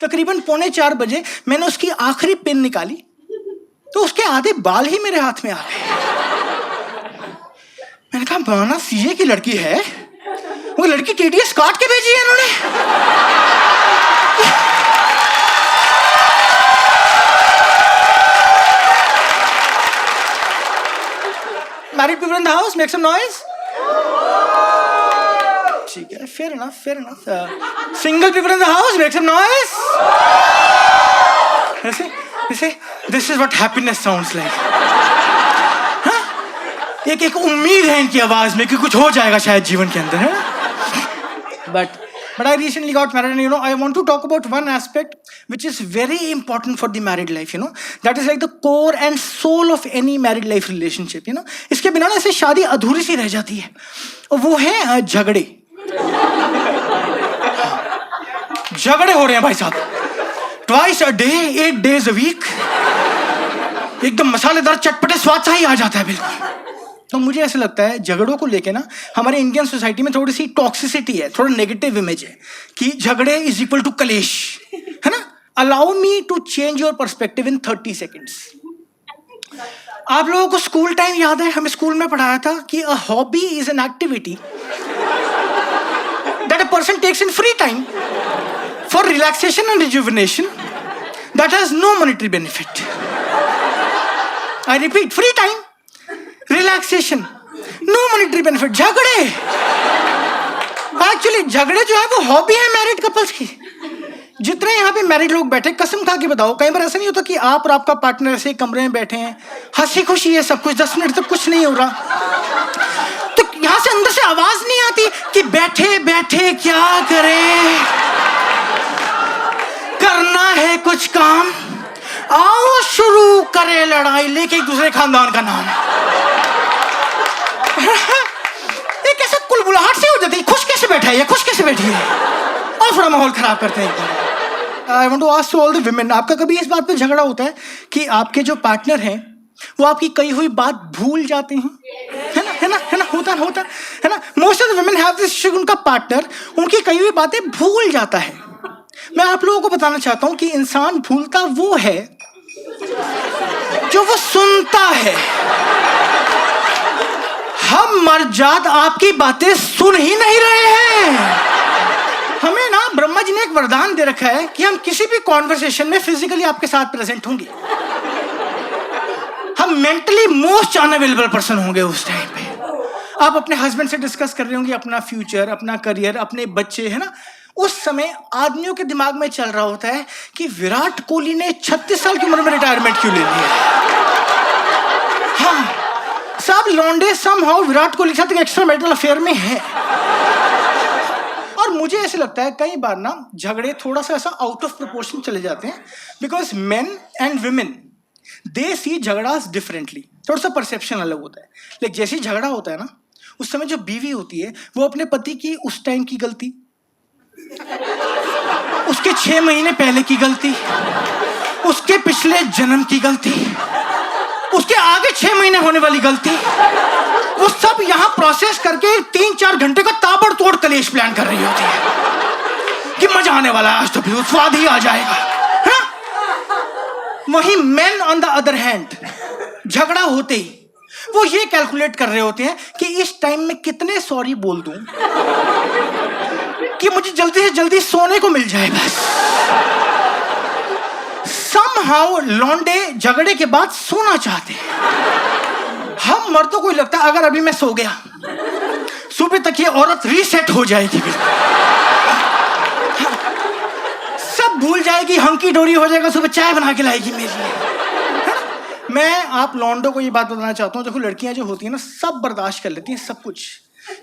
तकरीबन 3:45 मैंने उसकी आखिरी पिन निकाली तो उसके आधे बाल ही मेरे हाथ में आ गए। मैंने कहा माना सीए की लड़की है, वो लड़की टीटीएस काट के भेजी है इन्होंने। Married people in the house, make some noise. ठीक है, fair enough. Single people in the house, make some noise. You see, this is what happiness sounds like. हाँ? एक उम्मीद है इनकी आवाज में कि कुछ हो जाएगा शायद जीवन के अंदर, है? But I recently got married, and I want to talk about one aspect which is very important for the married life. That is like the core and soul of any married life relationship. इसके बिना ना ऐसे शादी अधूरी सी रह जाती है, और वो है झगड़े। झगड़े हो रहे हैं भाई साहब, twice a day, 8 days a week. एकदम मसालेदार चटपटे स्वाद सा ही आ जाता है बिल्कुल। तो मुझे ऐसा लगता है झगड़ों को लेके ना हमारे इंडियन सोसाइटी में थोड़ी सी टॉक्सिसिटी है, थोड़ा नेगेटिव इमेज है कि झगड़े इज इक्वल टू कलेश, है ना। Allow me to change your perspective in 30 seconds. आप लोगों को स्कूल टाइम याद है? हमें स्कूल में पढ़ाया था कि a hobby is an activity that a person takes in free time for relaxation and rejuvenation that has no monetary benefit. I repeat, free time, relaxation, no monetary benefit. झगड़े, actually झगड़े जो है वो hobby है married couples की. जितने यहाँ पे मैरिड लोग बैठे, कसम खा के बताओ, कई बार ऐसा नहीं होता कि आप और आपका पार्टनर ऐसे कमरे में बैठे हैं, हंसी खुशी है सब कुछ, 10 मिनट तक कुछ नहीं हो रहा, तो यहाँ से अंदर से आवाज नहीं आती कि बैठे बैठे क्या करें, करना है कुछ काम, आओ शुरू करें लड़ाई लेके एक दूसरे खानदान का नाम. एक ऐसा कुलबुलाहट से हो जाती है, खुश कैसे बैठा है, खुश कैसे बैठी है, और थोड़ा माहौल खराब करते हैं. I want to ask to all the women, आपका कभी इस बात पे झगड़ा होता है कि आपके जो पार्टनर हैं वो आपकी कही हुई बात भूल जाते हैं? है ना, होता है ना. Most of the women have this issue, उनका पार्टनर उनकी कही हुई बातें भूल जाता है. मैं आप लोगों को बताना चाहता हूं कि इंसान भूलता वो है जो वो सुनता है. हम मर्जाद आपकी बातें सुन ही नहीं रहे हैं. हमें ना ब्रह्मा जी ने एक वरदान दे रखा है कि हम किसी भी कॉन्वर्सेशन में फिजिकली आपके साथ प्रेजेंट होंगे. हम मेंटली मोस्ट अनअवेलेबल पर्सन होंगे उस टाइम पे. आप अपने हस्बैंड से डिस्कस कर रहे होंगे अपना फ्यूचर, अपना करियर, अपने बच्चे, है ना. उस समय आदमियों के दिमाग में चल रहा होता है कि विराट कोहली ने 36 साल की उम्र में रिटायरमेंट क्यों ले लिया. हाँ, सब लौंडे समहाउ विराट कोहली के साथ एक एक्स्ट्रा मैरिटल अफेयर में है. और मुझे ऐसे लगता है कई बार ना झगड़े थोड़ा सा ऐसा आउट ऑफ प्रोपोर्शन चले जाते हैं, because men and women they see झगड़ास डिफरेंटली. थोड़ा सा परसेप्शन अलग होता है. लाइक जैसे ही झगड़ा होता है ना, उस समय जो बीवी होती है वो अपने पति की उस टाइम की गलती, उसके 6 महीने पहले की गलती, उसके पिछले जन्म की गलती, उसके आगे 6 महीने होने वाली गलती, वो सब यहाँ प्रोसेस करके 3-4 घंटे का ताबड़तोड़ कलेश प्लान कर रही होती है कि मजा आने वाला है, आज तो भी स्वाद ही आ जाएगा. है? वही main on the other hand झगड़ा होते ही वो ये कैलकुलेट कर रहे होते हैं कि इस टाइम में कितने सॉरी बोल दूं कि मुझे जल्दी से जल्दी सोने को मिल जाए बस. Somehow लौंडे झगड़े के बाद सोना चाहते हैं. हम मर्दों को लगता है अगर अभी मैं सो गया सुबह तक ये औरत रीसेट हो जाएगी, सब भूल जाएगी, हंकी डोरी हो जाएगा, सुबह चाय बना के लाएगी मेरे लिए. मैं आप लौंडों को ये बात बताना चाहता हूँ, देखो लड़कियां जो होती हैं ना सब बर्दाश्त कर लेती हैं सब कुछ,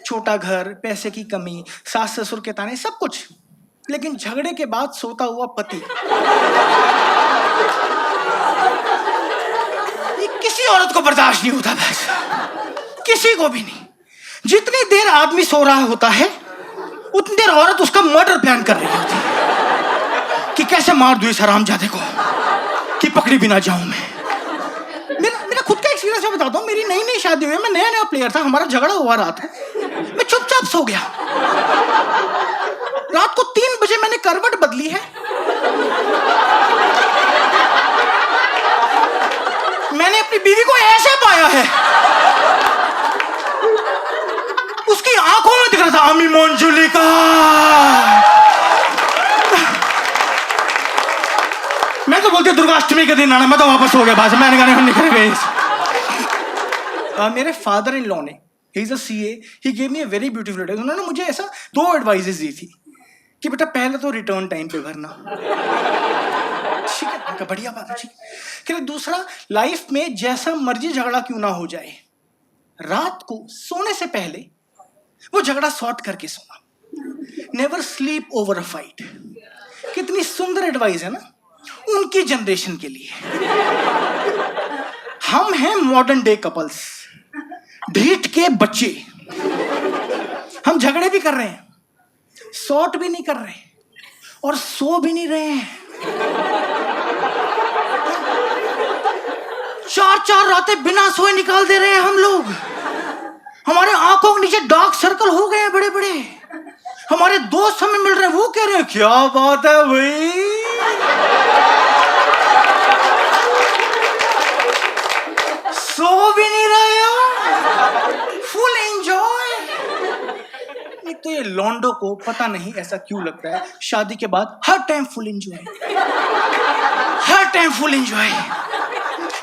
छोटा घर, पैसे की कमी, सास ससुर के ताने, सब कुछ, लेकिन झगड़े के बाद सोता हुआ पति ये किसी औरत को बर्दाश्त नहीं होता. बस किसी को भी नहीं. जितनी देर आदमी सो रहा होता है उतनी देर औरत उसका मर्डर प्लान कर रही होती है कि कैसे मार दूं इस हरामजादे को कि पकड़ी भी ना जाऊं मैं. मेरा खुद का एक्सपीरियंस मैं बताता हूँ. मेरी नई शादी हुई, मैं नया प्लेयर था, हमारा झगड़ा हुआ रात में, मैं चुपचाप सो गया. रात को 3 बजे मैंने करवट बदली है। मैंने अपनी बीवी को ऐसे पाया है, उसकी आंखों में दिख रहा था आमी मंजुलिका। मैं तो बोलती दुर्गाष्टमी के दिन आना, मैं तो वापस हो गया बात, मैंने कहा नहीं निकल गए। मेरे फादर इन लॉ ने, he is a CA, he gave me a very beautiful advice. उन्होंने मुझे ऐसा 2 एडवाइजेस दी थी कि बेटा पहले तो रिटर्न टाइम पे भरना, ठीक है, मैं कहा बढ़िया बात है, ठीक है। कि दूसरा, लाइफ में जैसा मर्जी झगड़ा क्यों ना हो जाए, रात को सोने से पहले वो झगड़ा सॉर्ट करके सोना। Never sleep over a fight. कितनी सुंदर एडवाइस है ना उनकी जनरेशन के लिए। हम हैं मॉडर्न डे कपल्स, ढीठ के बच्चे। हम झगड़े भी कर रहे हैं, सॉर्ट भी नहीं कर रहे और सो भी नहीं रहे हैं। 4 रातें बिना सोए निकाल दे रहे हैं हम लोग। हमारे आंखों के नीचे डार्क सर्कल हो गए हैं बड़े बड़े। हमारे दोस्त हमें मिल रहे हैं, वो कह रहे हैं क्या बात है भाई, सो भी नहीं रहे हो, फुल एंजॉय। एक तो ये लॉन्डो को पता नहीं ऐसा क्यों लगता है, शादी के बाद हर टाइम फुल एंजॉय, हर टाइम फुल एंजॉय,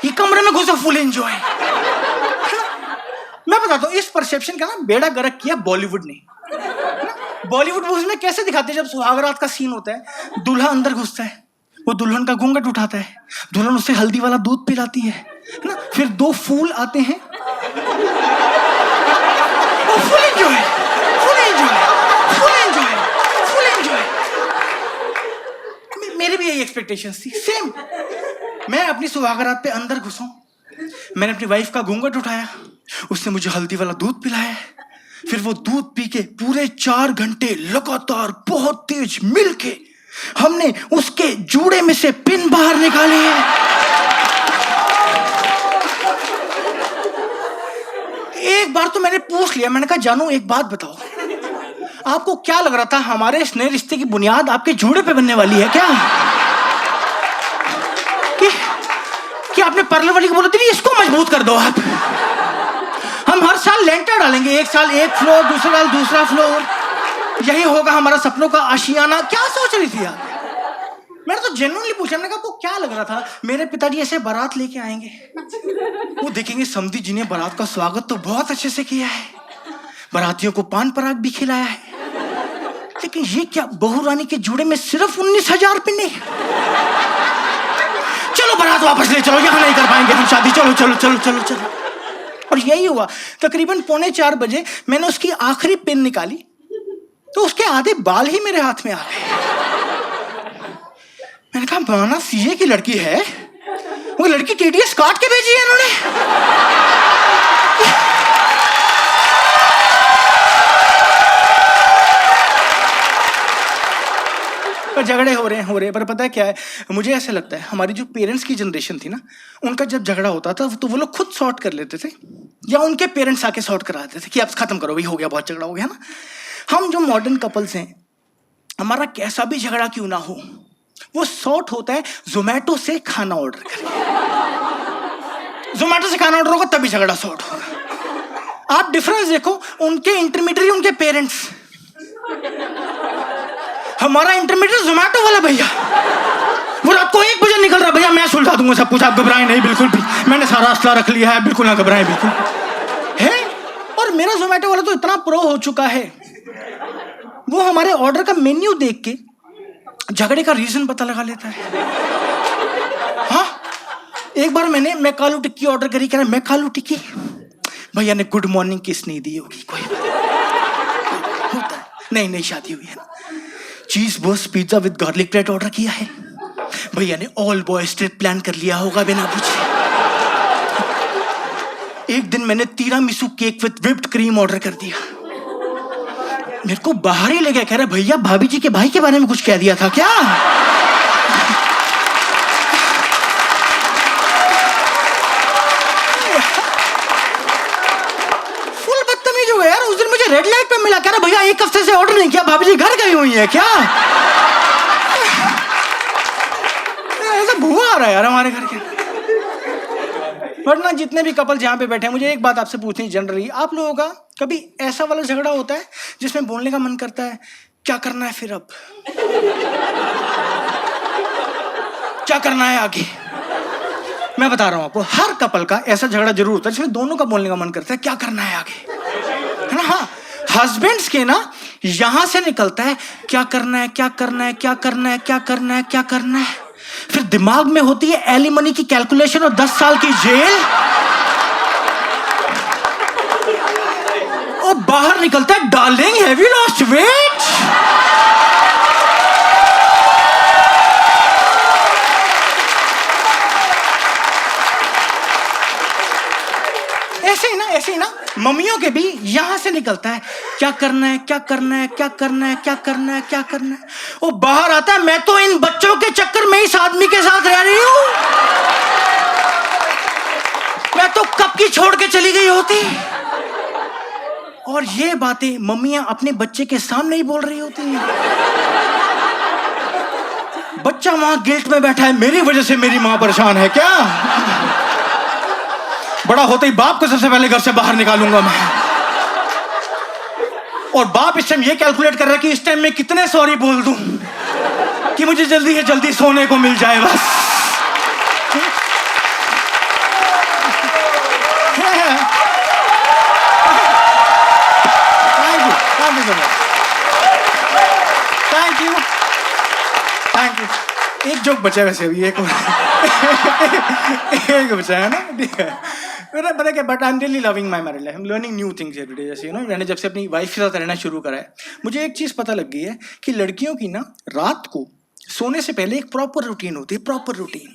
ये कमरे में घुसो फुल एंजॉय। मैं बताता हूँ, इस परसेप्शन का ना बेड़ा गर्क किया बॉलीवुड ने। बॉलीवुड मूवीज में कैसे दिखाते हैं, जब सुहागरात का सीन होता है, दूल्हा अंदर घुसता है, वो दुल्हन का घूंघट उठाता है, दुल्हन उससे हल्दी वाला दूध पिलाती है ना, फिर 2 फूल आते हैं, full enjoy, full enjoy, full enjoy, full enjoy. मेरे भी यही एक्सपेक्टेशंस थी, सेम। मैं अपनी सुहागरात पे अंदर घुसूं, मैंने अपनी वाइफ का घूंघट उठाया, उसने मुझे हल्दी वाला दूध पिलाया, फिर वो दूध पी के पूरे 4 घंटे लगातार बहुत तेज मिलके हमने उसके जूड़े में से पिन बाहर निकाले हैं। एक बार तो मैंने पूछ लिया, मैंने कहा जानू एक बात बताओ, आपको क्या लग रहा था हमारे इस नए रिश्ते की बुनियाद आपके जूड़े पे बनने वाली है क्या? कि आपने परले वाली को बोला थी इसको मजबूत कर दो आप, हम हर साल लेंटर डालेंगे, एक साल एक फ्लोर, दूसरा साल दूसरा फ्लोर, यही होगा हमारा सपनों का आशियाना। क्या सोच रही थी आप? मैंने तो जेन्युइनली पूछा, मैंने कहा आपको क्या लग रहा था मेरे पिताजी ऐसे बारात लेके आएंगे, वो देखेंगे समधी जी ने बारात का स्वागत तो बहुत अच्छे से किया है, बारातियों को पान पराग भी खिलाया है, लेकिन ये क्या बहू रानी के जूड़े में सिर्फ 19,000 पिने। चलो बारात वापस ले चलो, यहाँ नहीं कर पाएंगे हम शादी, चलो चलो चलो चलो चलो। और यही हुआ, तकरीबन 3:45 बजे मैंने उसकी आखिरी पिन निकाली तो उसके आधे बाल ही मेरे हाथ में आ गए। मैंने कहा माना सीए की लड़की है, वो लड़की टीडीएस काट के भेजी है इन्होंने। पर झगड़े हो रहे हैं, पर पता है क्या है, मुझे ऐसा लगता है हमारी जो पेरेंट्स की जनरेशन थी ना, उनका जब झगड़ा होता था तो वो लोग खुद सॉर्ट कर लेते थे, या उनके पेरेंट्स आके सॉर्ट करा देते थे कि अब खत्म करो भाई, हो गया बहुत झगड़ा हो गया ना। हम जो मॉडर्न कपल्स हैं, हमारा कैसा भी झगड़ा क्यों ना हो, वो सॉर्ट होता है जोमेटो से खाना ऑर्डर करके। जोमेटो से खाना ऑर्डर होगा तभी झगड़ा सॉर्ट होगा। आप डिफरेंस देखो, उनके इंटरमीडिएट उनके पेरेंट्स, हमारा इंटरमीडिएट जोमेटो वाला भैया, वो रात को 1 बजे निकल रहा, भैया मैं सुलझा दूंगा सब कुछ, आप घबराएं नहीं बिल्कुल भी, मैंने सारा असला रख लिया है, बिल्कुल ना घबराएं बिल्कुल है। और मेरा जोमेटो वाला तो इतना प्रो हो चुका है, वो हमारे ऑर्डर का मेन्यू देख के झगड़े का रीजन पता लगा लेता है। हाँ, एक बार मैंने मैकालू टिक्की ऑर्डर करी, कह रहा मैकालू टिक्की, भैया ने गुड मॉर्निंग किस नहीं दी होगी, कोई होता है, नहीं शादी हुई है ना। Cheese burst pizza with garlic bread order किया है, भैया ने ऑल बॉयज ट्रिप प्लान कर लिया होगा बिना पूछे। एक दिन मैंने tiramisu cake with whipped cream order कर दिया, मेरे को बाहर ही ले गया, कह रहा भैया भाभी जी के भाई के बारे में कुछ कह दिया था क्या? फुल बदतमीज हो गया यार। उस दिन मुझे रेड लाइट पे मिला, कह रहा भैया एक हफ्ते से ऑर्डर नहीं किया, भाभी जी घर गई हुई है क्या? ऐसा भूआ आ रहा है यार हमारे घर के। वरना जितने भी कपल यहाँ पे बैठे हैं, मुझे एक बात आपसे पूछनी जनरली, आप लोगों का कभी ऐसा वाला झगड़ा होता है जिसमें बोलने का मन करता है क्या करना है फिर, अब क्या करना है आगे? मैं बता रहा हूं आपको, हर कपल का ऐसा झगड़ा जरूर होता है जिसमें दोनों का बोलने का मन करता है क्या करना है आगे, है ना? हाँ, हस्बैंड्स के ना यहां से निकलता है क्या करना है, क्या करना है, क्या करना है, क्या करना है, क्या करना है, फिर दिमाग में होती है एलिमनी की कैलकुलेशन और 10 साल की जेल, और बाहर निकलता है darling have you lost weight. ऐसे ही ना मम्मियों के भी यहां से निकलता है क्या करना है, क्या करना है, क्या करना है, क्या करना है, क्या करना है, वो बाहर आता है मैं तो इन बच्चों के चक्कर में इस आदमी के साथ रह रही हूं, मैं तो कब की छोड़ के चली गई होती। और ये बातें मम्मियां अपने बच्चे के सामने ही बोल रही होती हैं। बच्चा वहां गिल्ट में बैठा है, मेरी वजह से मेरी मां परेशान है क्या? बड़ा होते ही बाप को सबसे पहले घर से बाहर निकालूंगा मैं। और बाप इस टाइम ये कैलकुलेट कर रहा है कि इस टाइम में कितने सॉरी बोल दूं कि मुझे जल्दी से जल्दी सोने को मिल जाए बस। Thank you. एक जोक बचा है वैसे अभी, एक बचा है ना, ठीक है। पता क्या, but I am really loving my married life, I am learning new things every day. जैसे मैंने जब से अपनी वाइफ के साथ रहना शुरू करा है, मुझे एक चीज़ पता लग गई है कि लड़कियों की ना रात को सोने से पहले एक प्रॉपर रूटीन होती है, प्रॉपर रूटीन।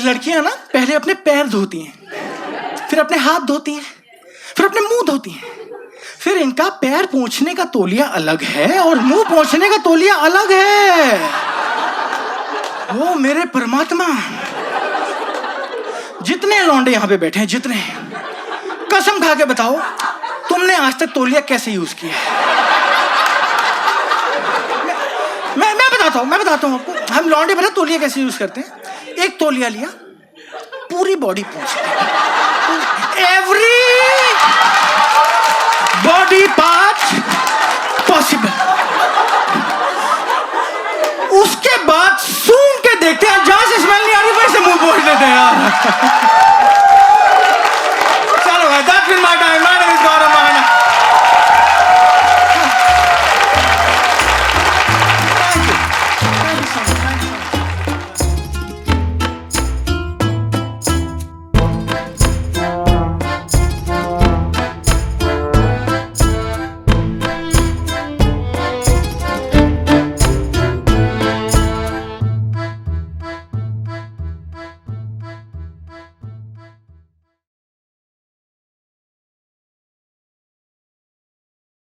लड़कियां ना पहले अपने पैर धोती हैं, फिर अपने हाथ धोती हैं, फिर अपने मुंह धोती हैं, फिर इनका पैर पोंछने का तौलिया अलग है और मुंह पोंछने का तौलिया अलग है। वो मेरे परमात्मा, जितने लौंडे यहाँ पे बैठे हैं, जितने, कसम खा के बताओ तुमने आज तक तौलिया कैसे यूज किया है? मैं बताता हूँ आपको, हम लौंडे पता तौलिया कैसे यूज करते हैं। एक तौलिया लिया, पूरी बॉडी पोंछ, एवरी बॉडी पार्ट पॉसिबल। उसके बाद सूंघ के देखते हैं, जहां से स्मेल नहीं आ रही वहीं से मुंह पोंछ लेते हैं यार।